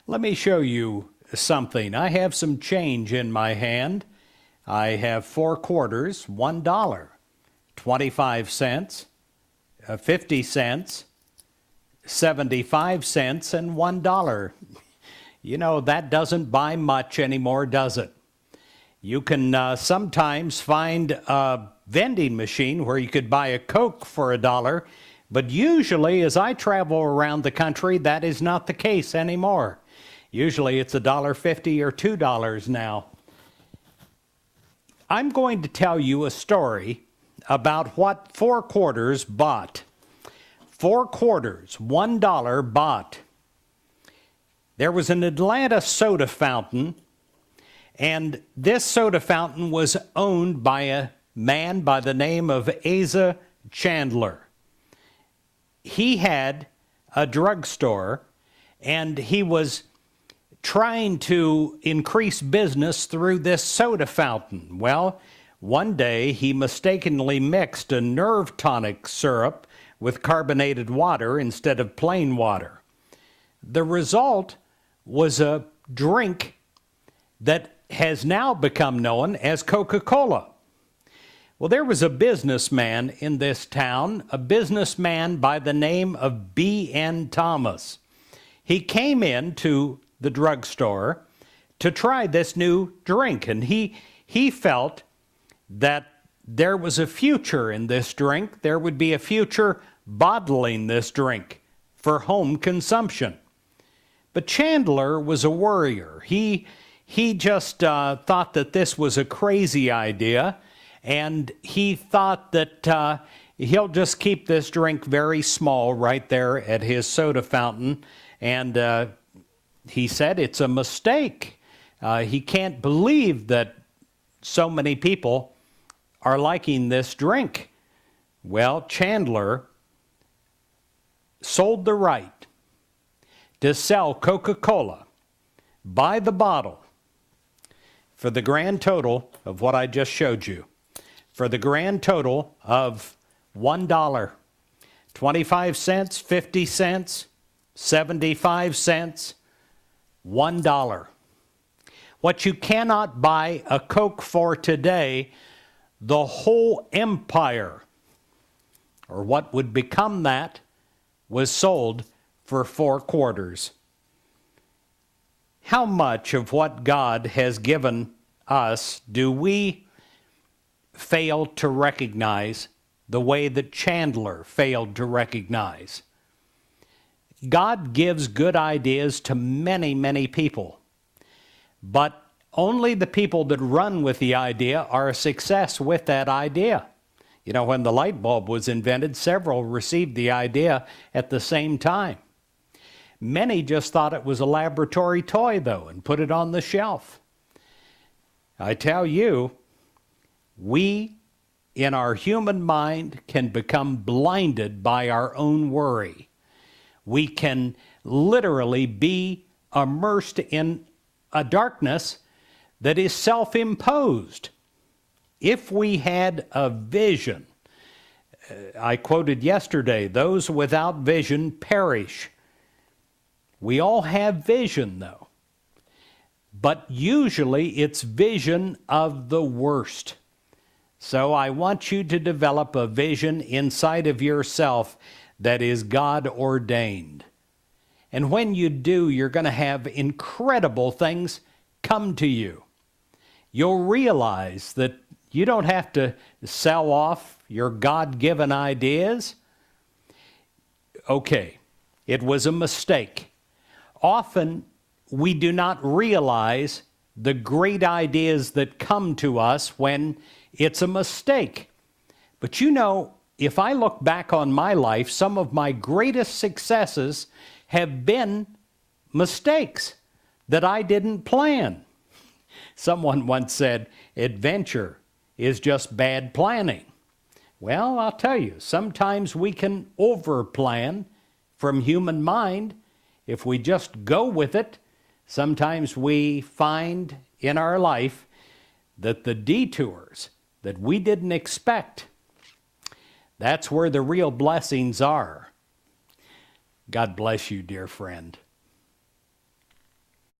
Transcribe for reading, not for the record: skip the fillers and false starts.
Let me show you something. I have some change in my hand. I have 4 quarters, $1, 25 cents, 50 cents, 75 cents, and $1. You know, that doesn't buy much anymore, does it? You can sometimes find a vending machine where you could buy a Coke for $1, but usually as I travel around the country, that is not the case anymore. Usually it's $1.50 or $2 now. I'm going to tell you a story about what 4 quarters bought. 4 quarters, $1 bought. There was an Atlanta soda fountain, and this soda fountain was owned by a man by the name of Asa Chandler. He had a drugstore, and he was trying to increase business through this soda fountain. Well, one day he mistakenly mixed a nerve tonic syrup with carbonated water instead of plain water. The result was a drink that has now become known as Coca-Cola. Well, there was a businessman in this town, a businessman by the name of B.N. Thomas. He came into the drugstore to try this new drink, and he felt that there was a future in this drink. There would be a future bottling this drink for home consumption. But Chandler was a worrier. He just thought that this was a crazy idea, and he thought that he'll just keep this drink very small right there at his soda fountain, and he said it's a mistake. He can't believe that so many people are liking this drink. Well, Chandler sold the right to sell Coca-Cola by the bottle for the grand total of what I just showed you. For the grand total of $1, 25 cents, 50 cents, 75 cents, $1. What you cannot buy a Coke for today, the whole empire, or what would become that, was sold for 4 quarters. How much of what God has given us do we fail to recognize the way that Chandler failed to recognize? God gives good ideas to many, many people, but only the people that run with the idea are a success with that idea. You know, when the light bulb was invented, several received the idea at the same time. Many just thought it was a laboratory toy, though, and put it on the shelf. I tell you, we, in our human mind, can become blinded by our own worry. We can literally be immersed in a darkness that is self-imposed. If we had a vision, I quoted yesterday, those without vision perish. We all have vision, though, but usually it's vision of the worst. So I want you to develop a vision inside of yourself that is God-ordained. And when you do, you're going to have incredible things come to you. You'll realize that you don't have to sell off your God-given ideas. Okay, it was a mistake. Often we do not realize the great ideas that come to us when it's a mistake. But you know, if I look back on my life, some of my greatest successes have been mistakes that I didn't plan. Someone once said, adventure is just bad planning. Well, I'll tell you, sometimes we can overplan from human mind. If we just go with it, sometimes we find in our life that the detours that we didn't expect, that's where the real blessings are. God bless you, dear friend.